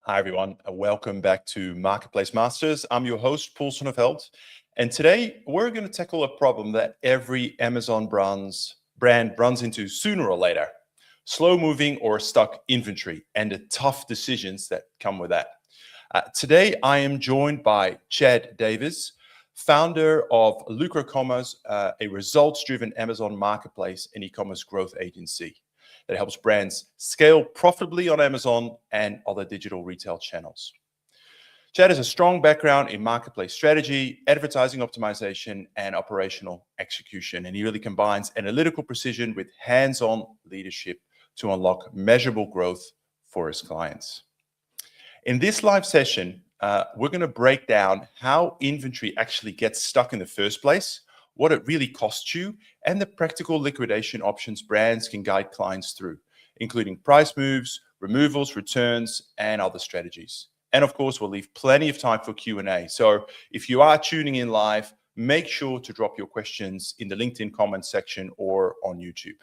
Hi, everyone. Welcome back to Marketplace Masters. I'm your host, Paul Sonneveld. And today we're going to tackle a problem that every Amazon brand runs into sooner or later: slow moving or stuck inventory and the tough decisions that come with that. Today, I am joined by Chad Davis, founder of Lucro Commerce, a results-driven Amazon marketplace and e-commerce growth agency that helps brands scale profitably on Amazon and other digital retail channels. Chad has a strong background in marketplace strategy, advertising optimization, and operational execution, and he really combines analytical precision with hands-on leadership to unlock measurable growth for his clients. In this live session, we're going to break down how inventory actually gets stuck in the first place, what it really costs you, and the practical liquidation options brands can guide clients through, including price moves, removals, returns, and other strategies. And of course, we'll leave plenty of time for Q&A. So if you are tuning in live, make sure to drop your questions in the LinkedIn comments section or on YouTube.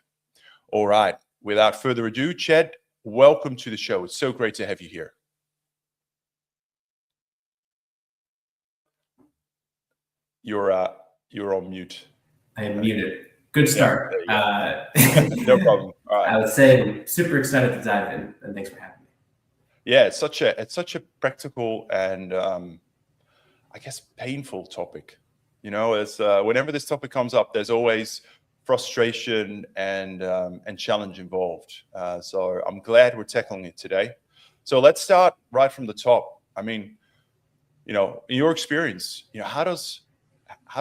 All right, without further ado, Chad, welcome to the show. It's so great to have you here. You're on mute. I am muted. Good start. No problem. All right. I would say I'm super excited to dive in, and thanks for having me. Yeah, it's such a practical and I guess painful topic. You know, as whenever this topic comes up, there's always frustration and challenge involved. So I'm glad we're tackling it today. So let's start right from the top. I mean, you know, in your experience, you know, how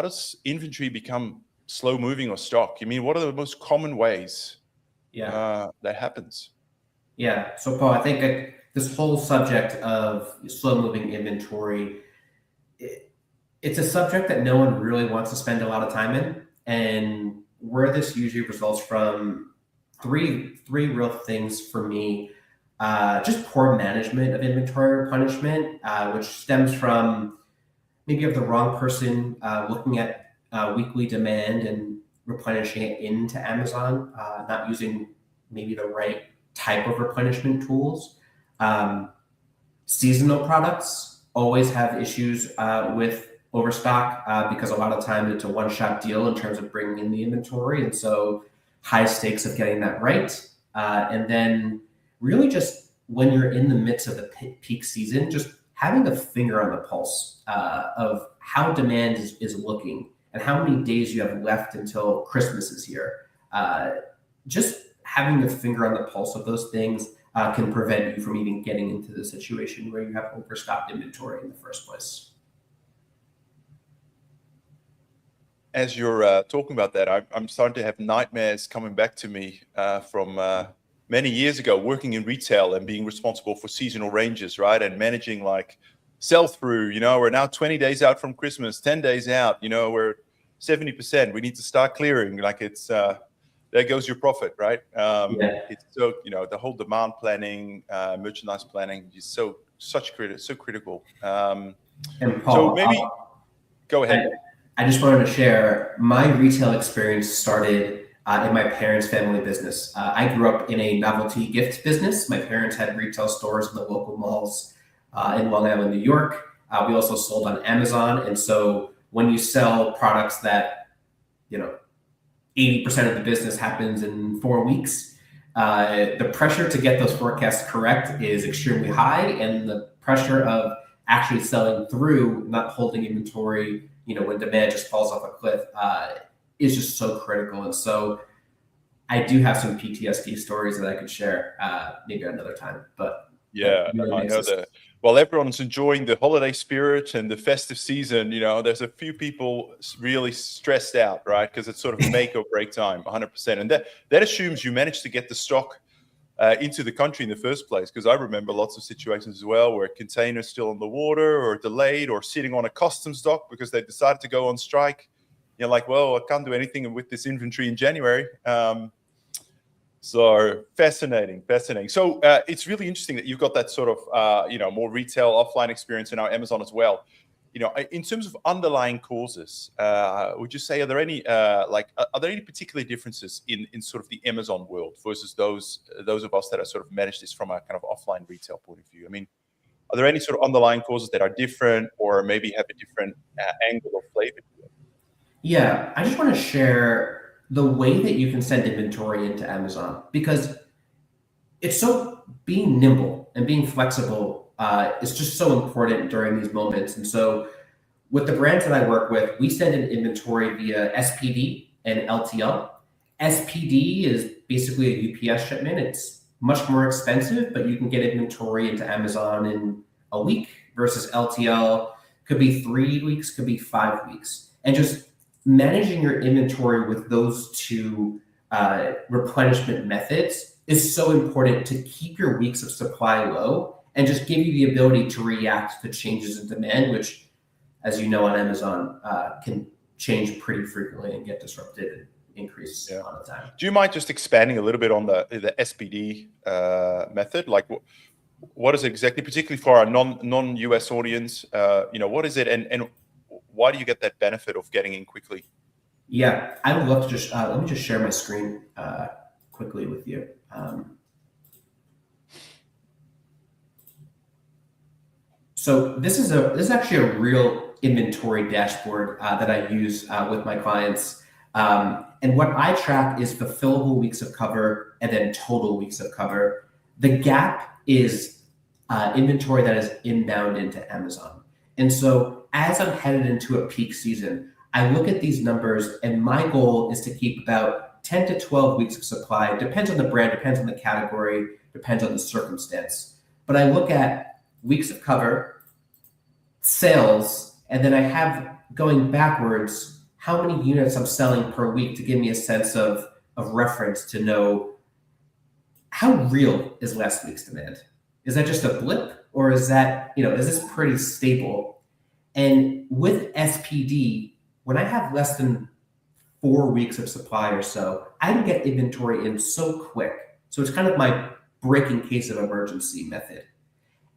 does inventory become slow moving or stock? I mean, what are the most common ways that happens? Yeah. So Paul, I think this whole subject of slow moving inventory, it's a subject that no one really wants to spend a lot of time in. And where this usually results from three real things for me. Just poor management of inventory replenishment, which stems from maybe you have the wrong person looking at weekly demand and replenishing it into Amazon, not using maybe the right type of replenishment tools. Seasonal products always have issues with overstock because a lot of times it's a one-shot deal in terms of bringing in the inventory. And so high stakes of getting that right. And then really just when you're in the midst of the peak season, just having a finger on the pulse of how demand is looking and how many days you have left until Christmas is here. Just having a finger on the pulse of those things can prevent you from even getting into the situation where you have overstocked inventory in the first place. As you're talking about that, I'm starting to have nightmares coming back to me from many years ago, working in retail and being responsible for seasonal ranges, right? And managing like sell-through, you know, we're now 20 days out from Christmas, 10 days out, you know, we're 70%. We need to start clearing. Like it's, there goes your profit, right? It's so, you know, the whole demand planning, merchandise planning is so critical. And Paul, so maybe, go ahead. I just wanted to share my retail experience started in my parents' family business. I grew up in a novelty gift business. My parents had retail stores in the local malls in Long Island, New York. We also sold on Amazon. And so when you sell products that, you know, 80% of the business happens in 4 weeks, the pressure to get those forecasts correct is extremely high. And the pressure of actually selling through, not holding inventory, you know, when demand just falls off a cliff, is just so critical. And so I do have some PTSD stories that I could share maybe another time. But yeah, I know that. While everyone's enjoying the holiday spirit and the festive season, you know, there's a few people really stressed out, right? Because it's sort of make or break time, 100%. And that assumes you managed to get the stock into the country in the first place. Because I remember lots of situations as well where containers still on the water or delayed or sitting on a customs dock because they decided to go on strike. You're like, well, I can't do anything with this inventory in January. So fascinating. So it's really interesting that you've got that sort of, you know, more retail offline experience in our Amazon as well. You know, in terms of underlying causes, would you say are there any particular differences in sort of the Amazon world versus those of us that are sort of managed this from a kind of offline retail point of view? I mean, Are there any sort of underlying causes that are different, or maybe have a different angle or flavor to it? Yeah, I just want to share the way that you can send inventory into Amazon, because it's so being nimble and being flexible is just so important during these moments. And so with the brands that I work with, we send in inventory via SPD and LTL. SPD is basically a UPS shipment. It's much more expensive, but you can get inventory into Amazon in a week, versus LTL could be 3 weeks, could be 5 weeks. And just managing your inventory with those two replenishment methods is so important to keep your weeks of supply low and just give you the ability to react to changes in demand, which, as you know, on Amazon can change pretty frequently and get disrupted and increase all the time. Do you mind just expanding a little bit on the SPD method? Like, what is it exactly, particularly for our non-US audience? What is it, and why do you get that benefit of getting in quickly? Yeah, I would love to just let me just share my screen quickly with you. So this is actually a real inventory dashboard that I use with my clients. And what I track is fulfillable weeks of cover and then total weeks of cover. The gap is inventory that is inbound into Amazon. And so as I'm headed into a peak season, I look at these numbers, and my goal is to keep about 10 to 12 weeks of supply. It depends on the brand, depends on the category, depends on the circumstance. But I look at weeks of cover, sales, and then I have, going backwards, how many units I'm selling per week to give me a sense of reference to know how real is last week's demand. Is that just a blip, or is that, is this pretty stable? And with SPD, when I have less than 4 weeks of supply or so, I can get inventory in so quick. So it's kind of my breaking case of emergency method.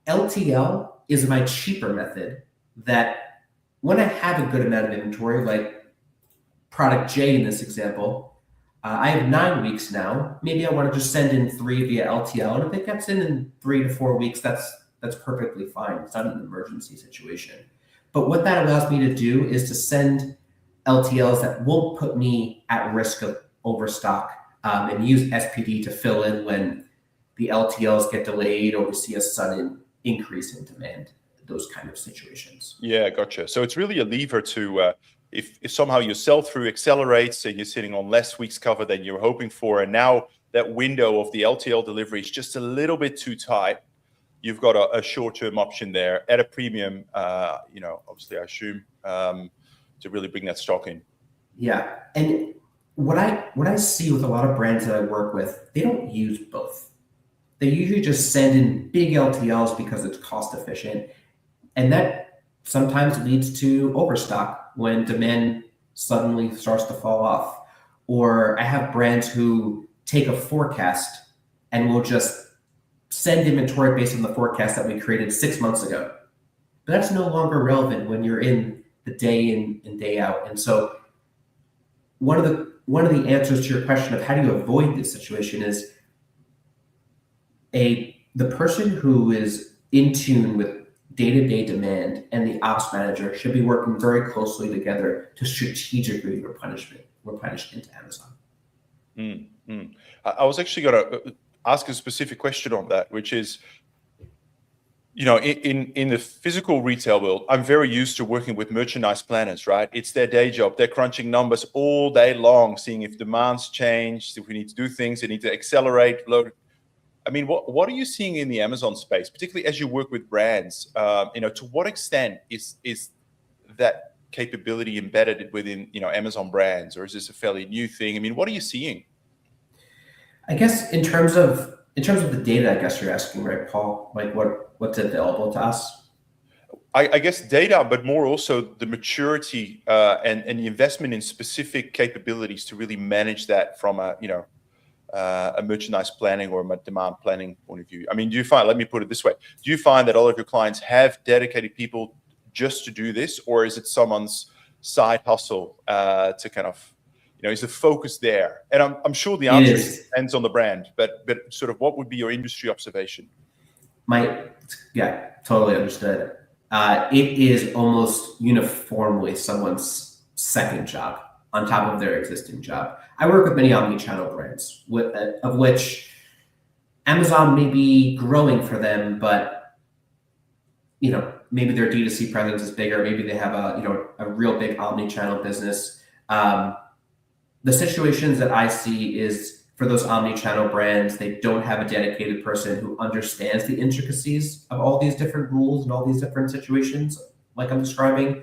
LTL is my cheaper method that when I have a good amount of inventory, like product J in this example, I have 9 weeks now. Maybe I want to just send in 3 via LTL. And if it gets in 3 to 4 weeks, that's perfectly fine. It's not an emergency situation. But what that allows me to do is to send LTLs that won't put me at risk of overstock, and use SPD to fill in when the LTLs get delayed or we see a sudden increase in demand, those kind of situations. Yeah, gotcha. So it's really a lever to, if somehow your sell-through accelerates and you're sitting on less weeks cover than you're hoping for, and now that window of the LTL delivery is just a little bit too tight, you've got a short-term option there at a premium, obviously I assume, to really bring that stock in. Yeah, and what I see with a lot of brands that I work with, they don't use both. They usually just send in big LTLs because it's cost efficient, and that sometimes leads to overstock when demand suddenly starts to fall off. Or I have brands who take a forecast and will just send inventory based on the forecast that we created 6 months ago. But that's no longer relevant when you're in the day in and day out. And so one of the answers to your question of how do you avoid this situation is the person who is in tune with day-to-day demand and the ops manager should be working very closely together to strategically replenish into Amazon. I was actually going to ask a specific question on that, which is, in the physical retail world, I'm very used to working with merchandise planners, right? It's their day job. They're crunching numbers all day long, seeing if demand's changed, if we need to do things, they need to accelerate, load. I mean, what are you seeing in the Amazon space, particularly as you work with brands? To what extent is that capability embedded within, Amazon brands, or is this a fairly new thing? I mean, what are you seeing? I guess in terms of the data, I guess you're asking, right, Paul? Like what's available to us? I guess data, but more also the maturity and the investment in specific capabilities to really manage that from a merchandise planning or a demand planning point of view. I mean, let me put it this way. Do you find that all of your clients have dedicated people just to do this, or is it someone's side hustle to kind of, is the focus there? And I'm sure the answer depends on the brand, but sort of what would be your industry observation? Yeah, totally understood. It is almost uniformly someone's second job on top of their existing job. I work with many omni-channel brands, of which Amazon may be growing for them, but maybe their D2C presence is bigger. Maybe they have a real big omni-channel business. The situations that I see is for those omni-channel brands, they don't have a dedicated person who understands the intricacies of all these different rules and all these different situations, like I'm describing,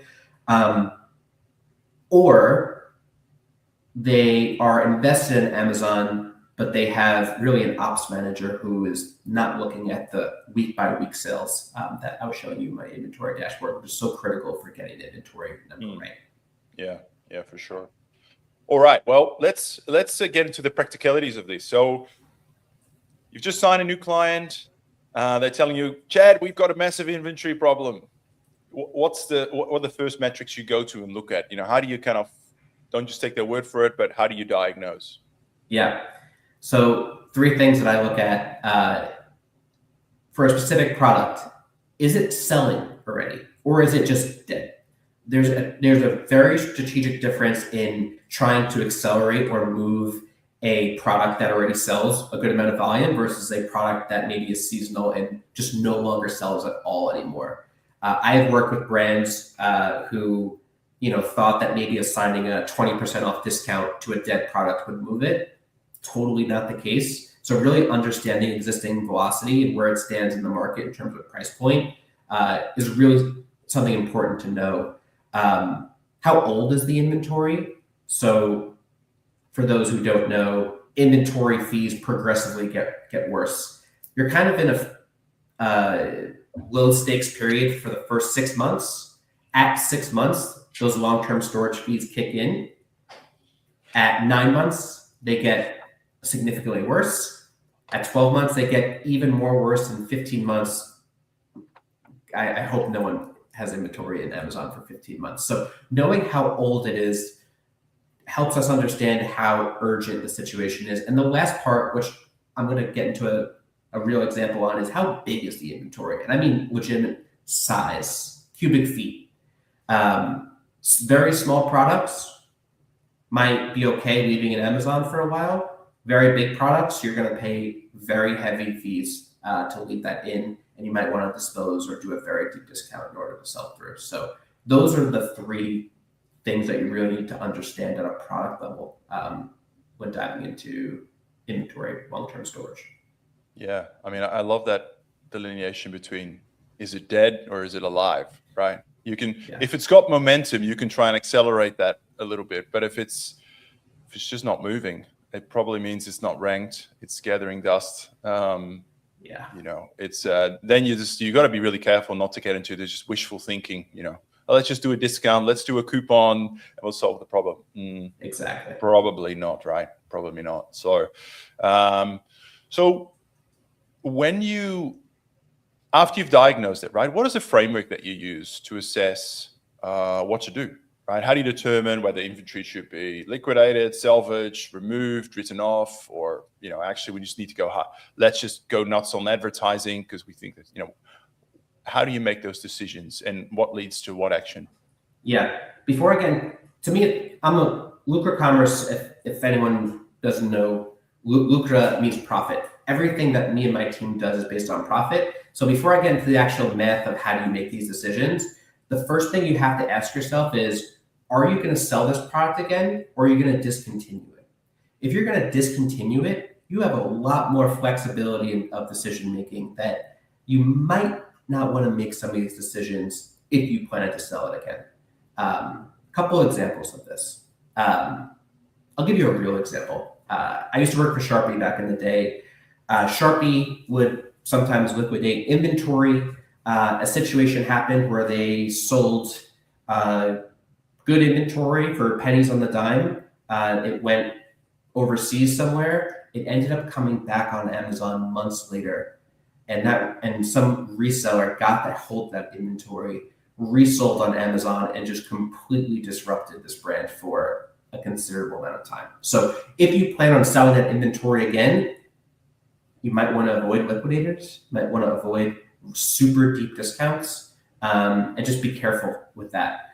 or they are invested in Amazon, but they have really an ops manager who is not looking at the week-by-week sales that I was showing you in my inventory dashboard, which is so critical for getting the inventory number right. Yeah, for sure. All right, well, let's get into the practicalities of this. So you've just signed a new client. They're telling you, Chad, we've got a massive inventory problem. What are the first metrics you go to and look at? How do you don't just take their word for it, but how do you diagnose? Yeah. So 3 things that I look at for a specific product. Is it selling already, or is it just dead? There's a very strategic difference in trying to accelerate or move a product that already sells a good amount of volume versus a product that maybe is seasonal and just no longer sells at all anymore. I have worked with brands who thought that maybe assigning a 20% off discount to a dead product would move it. Totally not the case. So really understanding existing velocity and where it stands in the market in terms of price point is really something important to know. How old is the inventory? So for those who don't know, inventory fees progressively get worse. You're kind of in a low stakes period for the first 6 months. At 6 months, those long-term storage fees kick in. At 9 months, they get significantly worse. At 12 months, they get even more worse. In 15 months, I hope no one has inventory in Amazon for 15 months. So knowing how old it is helps us understand how urgent the situation is. And the last part, which I'm going to get into a real example on, is how big is the inventory? And I mean legitimate size, cubic feet. Very small products might be okay leaving in Amazon for a while. Very big products, you're going to pay very heavy fees to leave that in, and you might want to dispose or do a very deep discount in order to sell through. So those are the 3 things that you really need to understand at a product level when diving into inventory, long-term storage. Yeah, I mean, I love that delineation between is it dead or is it alive, right? You can, if it's got momentum, you can try and accelerate that a little bit. But if it's just not moving, it probably means it's not ranked. It's gathering dust. It's then you got to be really careful not to get into this just wishful thinking. Let's just do a discount. Let's do a coupon, and we'll solve the problem. Exactly. Probably not, right? Probably not. So, after you've diagnosed it, right? What is the framework that you use to assess what to do, right? How do you determine whether inventory should be liquidated, salvaged, removed, written off, or actually we just need to go hard. Let's just go nuts on advertising because we think that how do you make those decisions and what leads to what action? Yeah. Before to me, I'm a Lucra Commerce. If anyone doesn't know, Lucra means profit. Everything that me and my team does is based on profit. So before I get into the actual math of how do you make these decisions, the first thing you have to ask yourself is, are you going to sell this product again, or are you going to discontinue it? If you're going to discontinue it, you have a lot more flexibility of decision-making that you might not want to make some of these decisions if you plan to sell it again. A couple of examples of this. I'll give you a real example. I used to work for Sharpie back in the day. Sharpie would sometimes liquidate inventory. A situation happened where they sold good inventory for pennies on the dime. It went overseas somewhere. It ended up coming back on Amazon months later. And some reseller got that hold that inventory, resold on Amazon, and just completely disrupted this brand for a considerable amount of time. So if you plan on selling that inventory again, you might want to avoid liquidators, might want to avoid super deep discounts, and just be careful with that.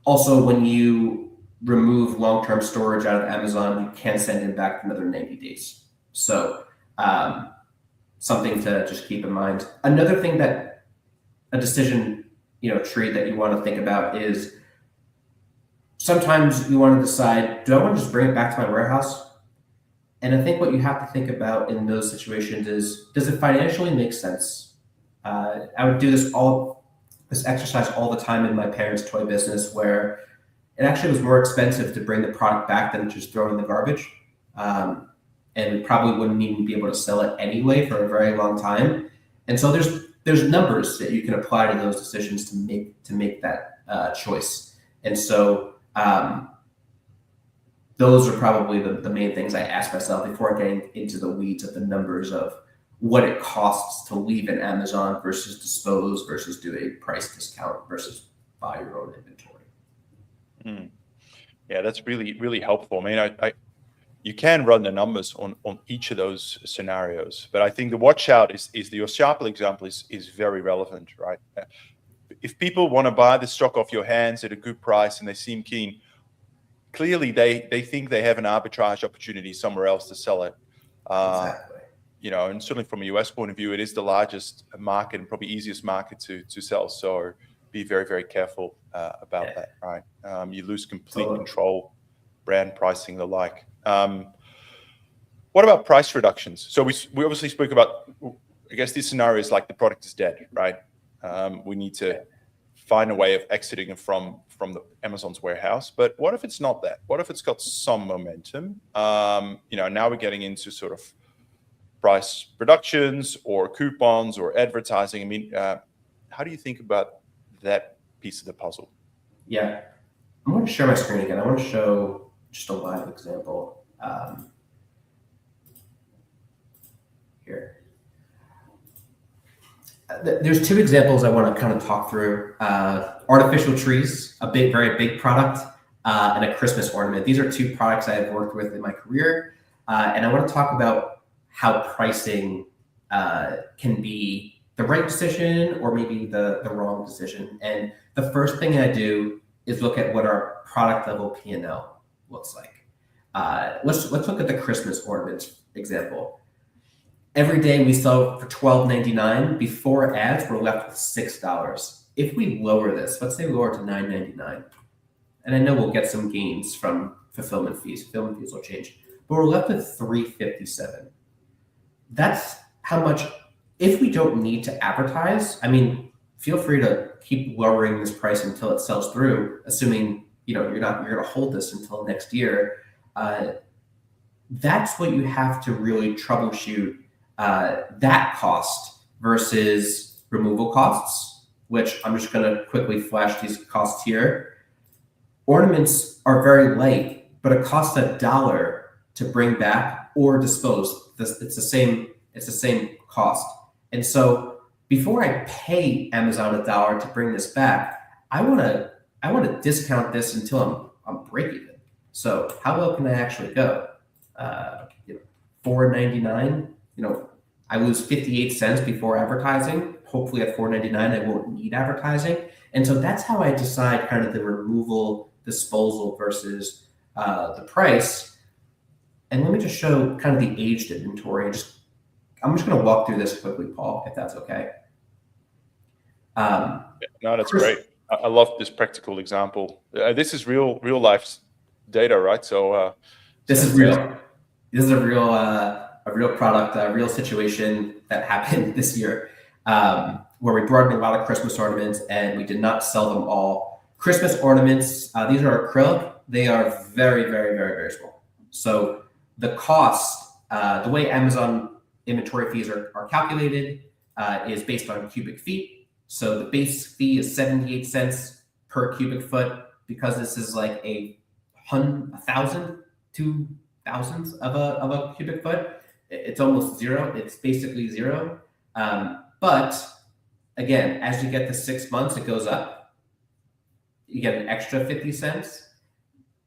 Also, when you remove long-term storage out of Amazon, you can send it back for another 90 days. So something to just keep in mind. Another thing that a decision tree that you want to think about is sometimes you want to decide, do I want to just bring it back to my warehouse? And I think what you have to think about in those situations is, does it financially make sense? I would do this exercise all the time in my parents' toy business, where it actually was more expensive to bring the product back than just throw it in the garbage. And we probably wouldn't even be able to sell it anyway for a very long time. And so there's numbers that you can apply to those decisions to make that choice. And so those are probably the main things I ask myself before getting into the weeds of the numbers of what it costs to leave an Amazon versus dispose versus do a price discount versus buy your own inventory. Yeah, that's really, really helpful. I mean, you can run the numbers on each of those scenarios, but I think the watch out is the Sharple example is very relevant, right? If people want to buy the stock off your hands at a good price and they seem keen, clearly they think they have an arbitrage opportunity somewhere else to sell it. Exactly. And certainly from a US point of view, it is the largest market and probably easiest market to sell. So be very, very careful about that, right? You lose complete control, brand pricing, the like. What about price reductions? So we obviously spoke about, I guess this scenario is like the product is dead, right? We need to find a way of exiting it from the Amazon's warehouse. But what if it's not that? What if it's got some momentum? Now we're getting into sort of price reductions or coupons or advertising. I mean, how do you think about that piece of the puzzle? Yeah, I'm going to share my screen again. I want to show just a live example here. There's two examples I want to kind of talk through. Artificial trees, very big product, and a Christmas ornament. These are two products I have worked with in my career. And I want to talk about how pricing can be the right decision or maybe the wrong decision. And the first thing I do is look at what our product level P&L looks like. Let's look at the Christmas ornaments example. Every day we sell for $12.99. Before ads, we're left with $6. If we lower this, let's say we lower it to $9.99, and I know we'll get some gains from fulfillment fees. Fulfillment fees will change, but we're left with $3.57. That's how much. If we don't need to advertise, I mean, feel free to keep lowering this price until it sells through, assuming you're going to hold this until next year. That's what you have to really troubleshoot. That cost versus removal costs, which I'm just going to quickly flash these costs here. Ornaments are very light, but it costs $1 to bring back or dispose. It's the same cost. And so before I pay Amazon $1 to bring this back, I want to discount this until I'm break even. So how low can I actually go? $4.99. I lose 58 cents before advertising. Hopefully at $4.99, I won't need advertising. And so that's how I decide kind of the removal, disposal versus the price. And let me just show kind of the aged inventory. I'm just going to walk through this quickly, Paul, if that's okay. No, that's great. I love this practical example. This is real life data, right? So this is real. This is a real product, a real situation that happened this year, where we brought in a lot of Christmas ornaments and we did not sell them all. Christmas ornaments, these are acrylic. They are very, very, very, very small. So the cost, the way Amazon inventory fees are calculated is based on cubic feet. So the base fee is 78 cents per cubic foot. Because this is like 1,000, 2,000 of a cubic foot, it's almost zero. It's basically zero. But again, as you get to 6 months, it goes up. You get an extra 50 cents.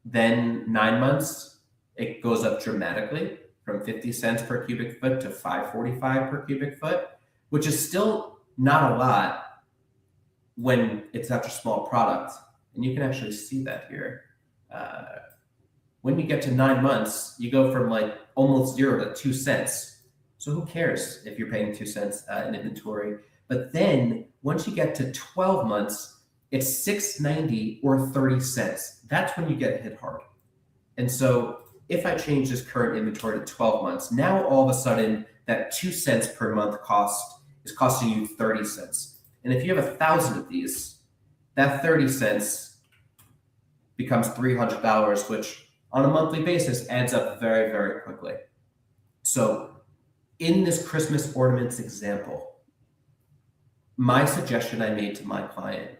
Then 9 months, it goes up dramatically from 50 cents per cubic foot to $5.45 per cubic foot. which is still not a lot when it's such a small product. And you can actually see that here. When you get to 9 months, you go from like almost 0 to 2 cents. So who cares if you're paying 2 cents in inventory? But then once you get to 12 months, it's $6.90 or 30 cents. That's when you get hit hard. And so if I change this current inventory to 12 months, now all of a sudden that 2 cents per month cost is costing you 30 cents. And if you have 1,000 of these, that 30 cents becomes $300, which on a monthly basis adds up very, very quickly. So in this Christmas ornaments example, my suggestion I made to my client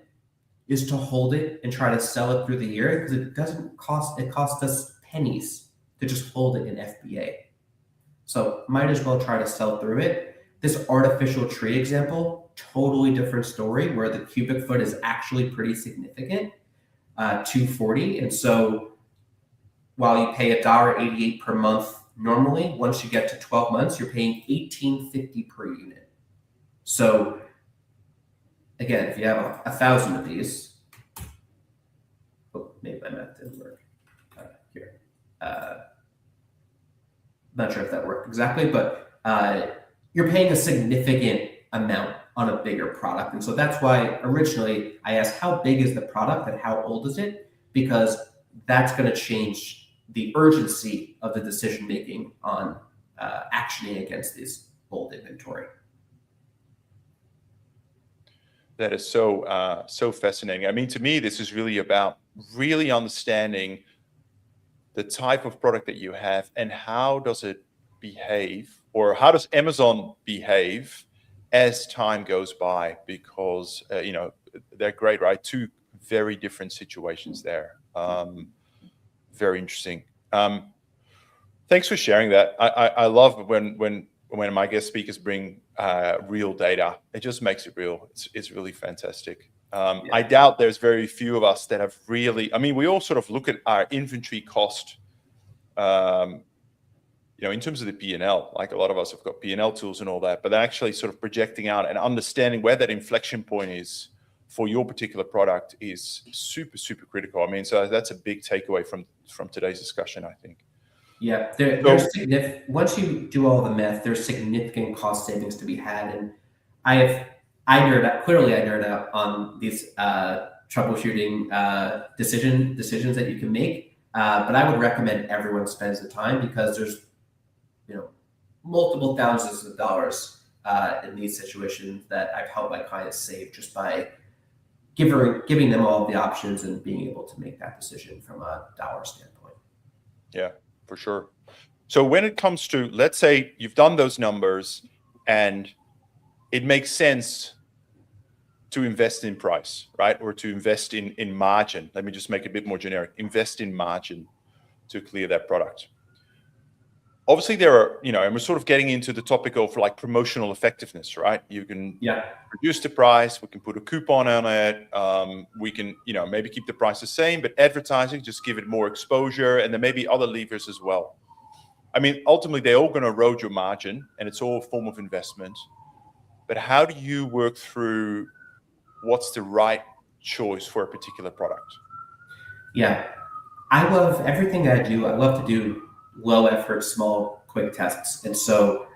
is to hold it and try to sell it through the year, because it costs us pennies to just hold it in FBA. So might as well try to sell through it. This artificial tree example, totally different story, where the cubic foot is actually pretty significant, $240. And so while you pay $1.88 per month normally, once you get to 12 months, you're paying $18.50 per unit. So again, if you have 1,000 of these, oh, maybe my math didn't work. Here. Not sure if that worked exactly, but you're paying a significant amount on a bigger product. And so that's why originally I asked, how big is the product and how old is it? Because that's going to change the urgency of the decision making on actioning against this old inventory. That is so fascinating. I mean, to me, this is really about really understanding the type of product that you have and how does it behave, or how does Amazon behave as time goes by, because they're great, right? Two very different situations there. Very interesting. Thanks for sharing that. I love when my guest speakers bring real data. It just makes it real. It's really fantastic. Yeah. I doubt there's very few of us that have really, I mean, we all sort of look at our inventory cost, in terms of the P&L, like a lot of us have got P&L tools and all that, but actually sort of projecting out and understanding where that inflection point is for your particular product is super, super critical. I mean, so that's a big takeaway from today's discussion, I think. Yeah, once you do all the math, there's significant cost savings to be had. And I nerd out on these troubleshooting decisions that you can make. But I would recommend everyone spends the time, because there's multiple thousands of dollars in these situations that I've helped my clients save just by giving them all the options and being able to make that decision from a dollar standpoint. Yeah, for sure. So when it comes to, let's say you've done those numbers and it makes sense to invest in price, right? Or to invest in margin. Let me just make it a bit more generic. Invest in margin to clear that product. Obviously there are, and we're sort of getting into the topic of like promotional effectiveness, right? You can reduce the price, we can put a coupon on it, we can, maybe keep the price the same, but advertising, just give it more exposure, and there may be other levers as well. I mean, ultimately they're all going to erode your margin, and it's all a form of investment. But how do you work through what's the right choice for a particular product? Yeah, I love everything I do. I love to do low effort, small, quick tests. And so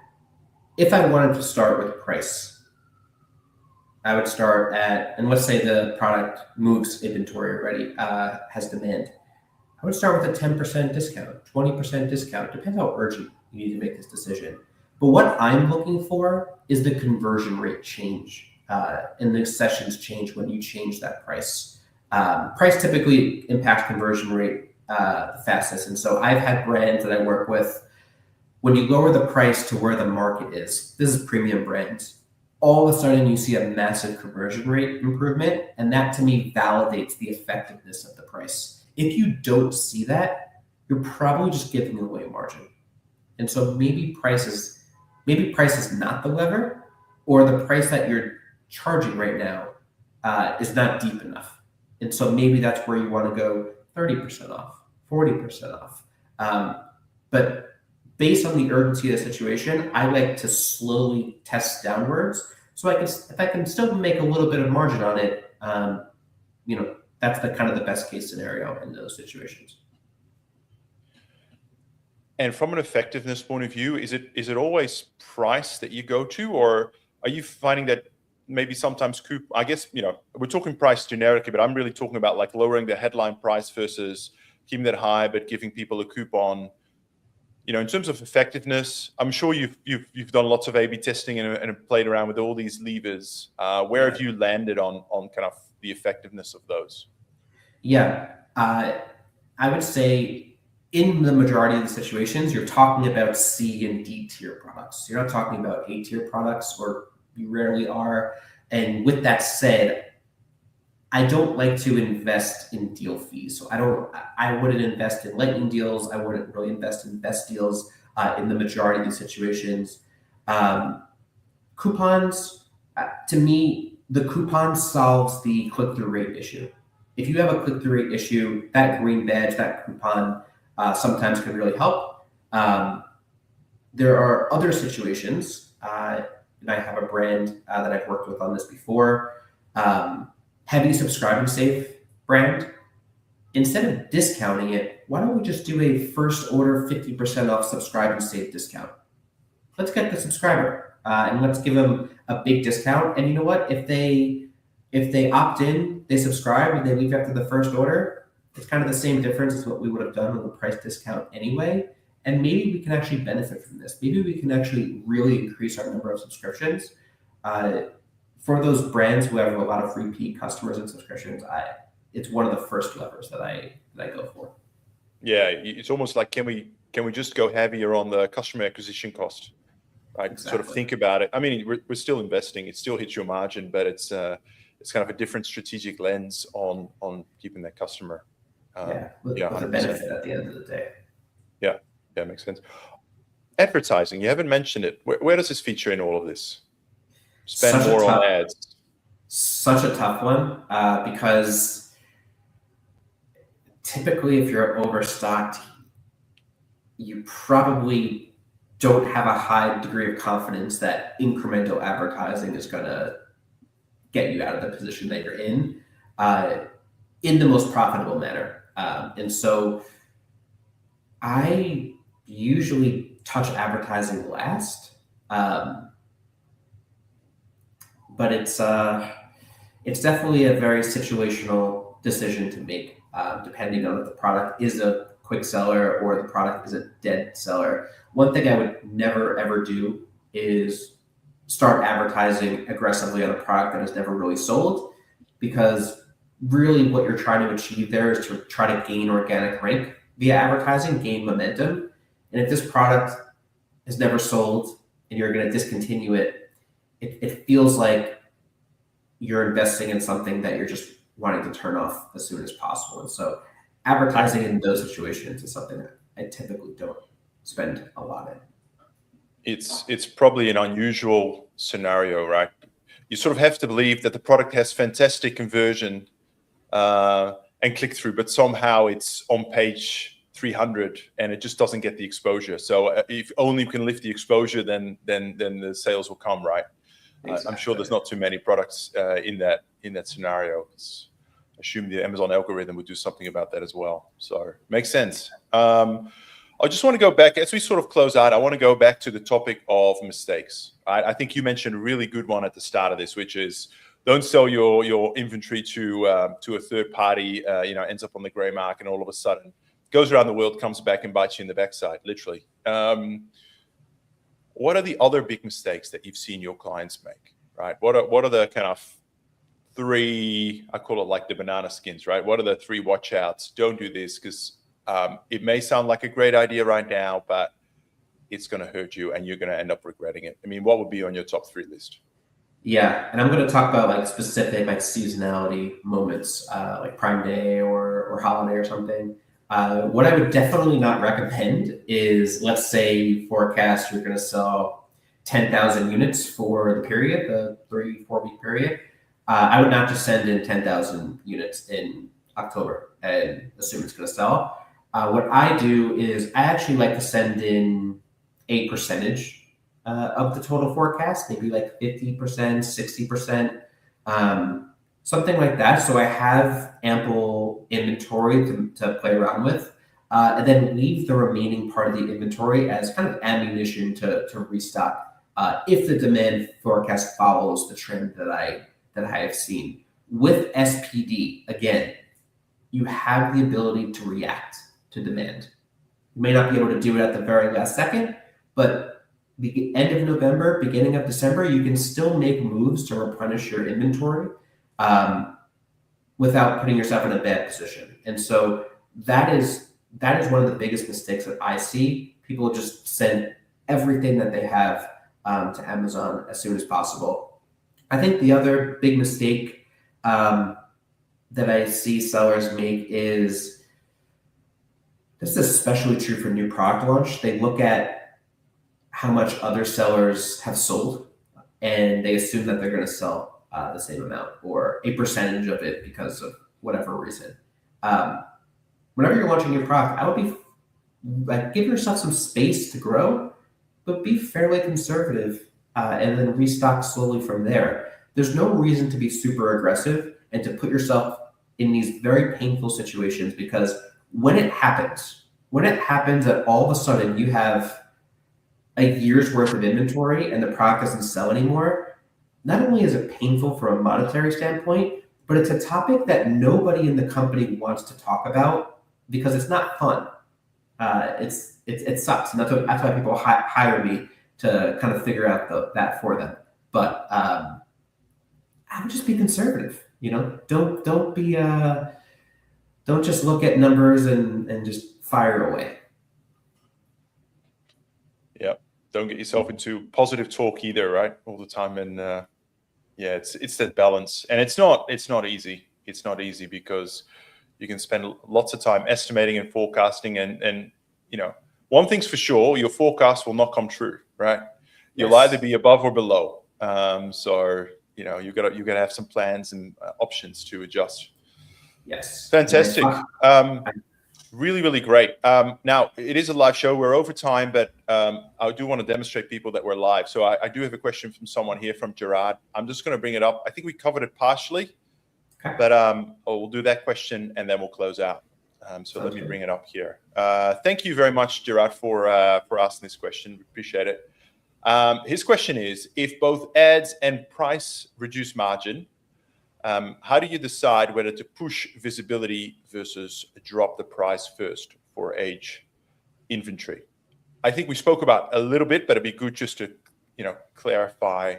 if I wanted to start with price, I would start at, and let's say the product moves inventory already, has demand. I would start with a 10% discount, 20% discount. Depends how urgent you need to make this decision. But what I'm looking for is the conversion rate change, and the sessions change when you change that price. Price typically impacts conversion rate the fastest. And so I've had brands that I work with, when you lower the price to where the market is, this is premium brands, all of a sudden you see a massive conversion rate improvement. And that to me validates the effectiveness of the price. If you don't see that, you're probably just giving away margin. And so maybe price is not the lever, or the price that you're charging right now is not deep enough. And so maybe that's where you want to go 30% off, 40% off. But based on the urgency of the situation, I like to slowly test downwards. So if I can still make a little bit of margin on it, that's the kind of the best case scenario in those situations. And from an effectiveness point of view, is it always price that you go to, or are you finding that maybe sometimes I guess, we're talking price generically, but I'm really talking about like lowering the headline price versus keeping that high, but giving people a coupon. In terms of effectiveness, I'm sure you've done lots of A/B testing and played around with all these levers. Where have you landed on kind of the effectiveness of those? Yeah, I would say in the majority of the situations, you're talking about C and D tier products. You're not talking about A tier products, or you rarely are. And with that said, I don't like to invest in deal fees. So I wouldn't invest in lightning deals. I wouldn't really invest in best deals in the majority of these situations. Coupons, to me, the coupon solves the click-through rate issue. If you have a click-through rate issue, that green badge, that coupon sometimes can really help. There are other situations, and I have a brand that I've worked with on this before. Heavy Subscribe and Save brand, instead of discounting it, why don't we just do a first order 50% off Subscribe and Save discount? Let's get the subscriber and let's give them a big discount. And you know what? If they opt in, they subscribe, and they leave after the first order, it's kind of the same difference as what we would have done with a price discount anyway. And maybe we can actually benefit from this. Maybe we can actually really increase our number of subscriptions. For those brands who have a lot of repeat customers and subscriptions, it's one of the first levers that I go for. Yeah, it's almost like can we just go heavier on the customer acquisition cost, right? Exactly. Sort of think about it. I mean, we're still investing; it still hits your margin, but it's kind of a different strategic lens on keeping that customer. With the benefit at the end of the day. Yeah, makes sense. Advertising, you haven't mentioned it. Where does this feature in all of this? Spend more on ads. Such a tough one because typically if you're overstocked, you probably don't have a high degree of confidence that incremental advertising is going to get you out of the position that you're in the most profitable manner. And so I usually touch advertising last. But it's definitely a very situational decision to make, depending on if the product is a quick seller or the product is a dead seller. One thing I would never, ever do is start advertising aggressively on a product that is never really sold, because really what you're trying to achieve there is to try to gain organic rank via advertising, gain momentum. And if this product is never sold and you're going to discontinue it, it feels like you're investing in something that you're just wanting to turn off as soon as possible. And so advertising in those situations is something that I typically don't spend a lot in. It's probably an unusual scenario, right? You sort of have to believe that the product has fantastic conversion and click-through, but somehow it's on page 300 and it just doesn't get the exposure. So if only we can lift the exposure, then the sales will come, right? Exactly. I'm sure there's not too many products in that scenario. I assume the Amazon algorithm would do something about that as well. So makes sense. I just want to go back as we sort of close out. I want to go back to the topic of mistakes. I think you mentioned a really good one at the start of this, which is don't sell your inventory to a third party. Ends up on the gray market, and all of a sudden goes around the world, comes back and bites you in the backside, literally. What are the other big mistakes that you've seen your clients make, right? What are the kind of three, I call it like the banana skins, right? What are the three watch outs? Don't do this because it may sound like a great idea right now, but it's going to hurt you and you're going to end up regretting it. I mean, what would be on your top 3 list? Yeah, and I'm going to talk about like specific like seasonality moments, like Prime Day or holiday or something. What I would definitely not recommend is, let's say you forecast you're going to sell 10,000 units for the period, the 3-4 week period. I would not just send in 10,000 units in October and assume it's going to sell. What I do is I actually like to send in a percentage of the total forecast, maybe like 50%, 60%, something like that. So I have ample inventory to play around with, and then leave the remaining part of the inventory as kind of ammunition to restock if the demand forecast follows the trend that I have seen. With SPD, again, you have the ability to react to demand. You may not be able to do it at the very last second, but the end of November, beginning of December, you can still make moves to replenish your inventory without putting yourself in a bad position. And so that is one of the biggest mistakes that I see. People just send everything that they have to Amazon as soon as possible. I think the other big mistake that I see sellers make is, this is especially true for new product launch. They look at how much other sellers have sold and they assume that they're going to sell the same amount or a percentage of it because of whatever reason. Whenever you're launching your product, I would be like, give yourself some space to grow, but be fairly conservative and then restock slowly from there. There's no reason to be super aggressive and to put yourself in these very painful situations, because when it happens that all of a sudden you have a year's worth of inventory and the product doesn't sell anymore, not only is it painful from a monetary standpoint, but it's a topic that nobody in the company wants to talk about because it's not fun. It sucks, and that's why people hire me to kind of figure out that for them. But I would just be conservative. Don't just look at numbers and just fire away. Yeah, don't get yourself into positive talk either, right? All the time, and yeah, it's that balance, and it's not easy. It's not easy because you can spend lots of time estimating and forecasting, and one thing's for sure, your forecast will not come true, right? You'll either be above or below. So you gotta have some plans and options to adjust. Yes. Fantastic. Really, really great. Now, it is a live show. We're over time, but I do want to demonstrate people that we're live. So I do have a question from someone here, from Gerard. I'm just going to bring it up. I think we covered it partially, but we'll do that question and then we'll close out. So let me bring it up here. Thank you very much, Gerard, for asking this question. We appreciate it. His question is, if both ads and price reduce margin, how do you decide whether to push visibility versus drop the price first for age inventory? I think we spoke about a little bit, but it'd be good just to, clarify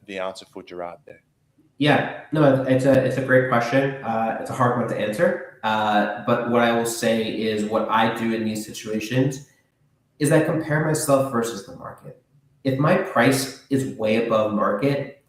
the answer for Gerard there. Yeah, no, it's a great question. It's a hard one to answer. But what I will say is, what I do in these situations is I compare myself versus the market. If my price is way above market,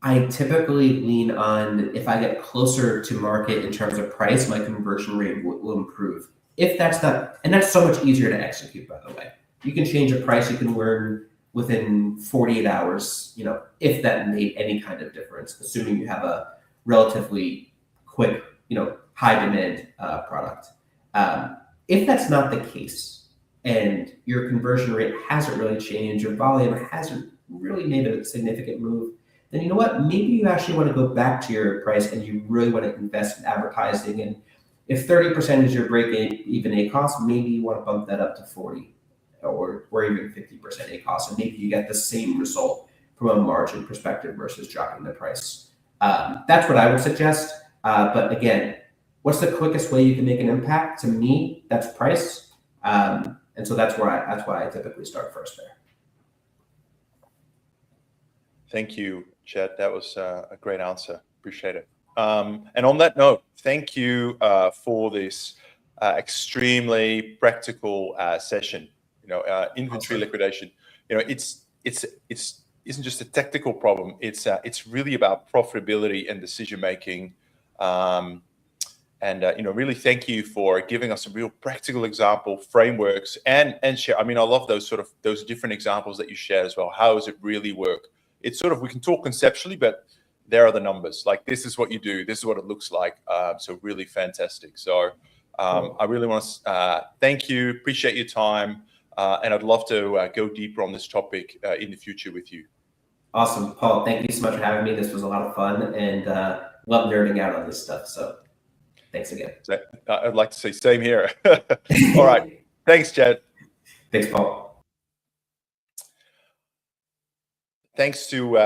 I typically lean on, if I get closer to market in terms of price, my conversion rate will improve. If that's not, and that's so much easier to execute, by the way. You can change a price, you can learn within 48 hours, if that made any kind of difference, assuming you have a relatively quick, high demand product. If that's not the case, and your conversion rate hasn't really changed, your volume hasn't really made a significant move, then you know what? Maybe you actually want to go back to your price and you really want to invest in advertising. And if 30% is your break-even ACoS, maybe you want to bump that up to 40 or even 50% ACoS, and maybe you get the same result from a margin perspective versus dropping the price. That's what I would suggest. But again, what's the quickest way you can make an impact? To me, that's price. And so that's why I typically start first there. Thank you, Chad. That was a great answer. Appreciate it. And on that note, thank you for this extremely practical session. Inventory liquidation. It isn't just a technical problem. It's really about profitability and decision making. And really thank you for giving us some real practical example frameworks and share. I love those different examples that you share as well. How does it really work? It's we can talk conceptually, but there are the numbers. Like, this is what you do. This is what it looks like. So really fantastic. So I really want to thank you. Appreciate your time. And I'd love to go deeper on this topic in the future with you. Awesome, Paul. Thank you so much for having me. This was a lot of fun, and love nerding out on this stuff. So thanks again. I'd like to say same here. All right. Thanks, Jed. Thanks, Paul. Thanks to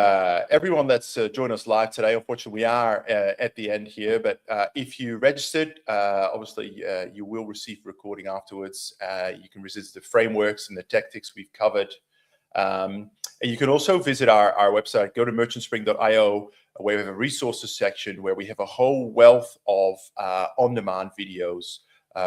everyone that's joined us live today. Unfortunately, we are at the end here, but if you registered, obviously you will receive a recording afterwards. You can resist the frameworks and the tactics we've covered. And you can also visit our website, go to merchantspring.io, where we have a resources section where we have a whole wealth of on-demand videos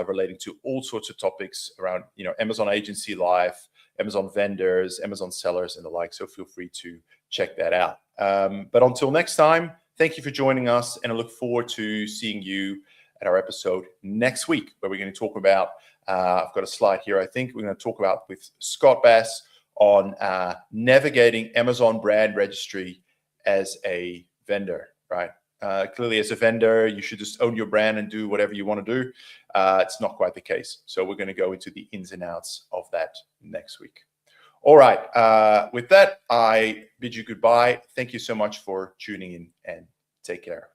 relating to all sorts of topics around, Amazon Agency Live, Amazon vendors, Amazon sellers, and the like. So feel free to check that out. But until next time, thank you for joining us, and I look forward to seeing you at our episode next week, where we're going to talk about, I've got a slide here, I think we're going to talk about with Scott Bass on navigating Amazon brand registry as a vendor, right? Clearly, as a vendor, you should just own your brand and do whatever you want to do. It's not quite the case. So we're going to go into the ins and outs of that next week. All right. With that, I bid you goodbye. Thank you so much for tuning in, and take care.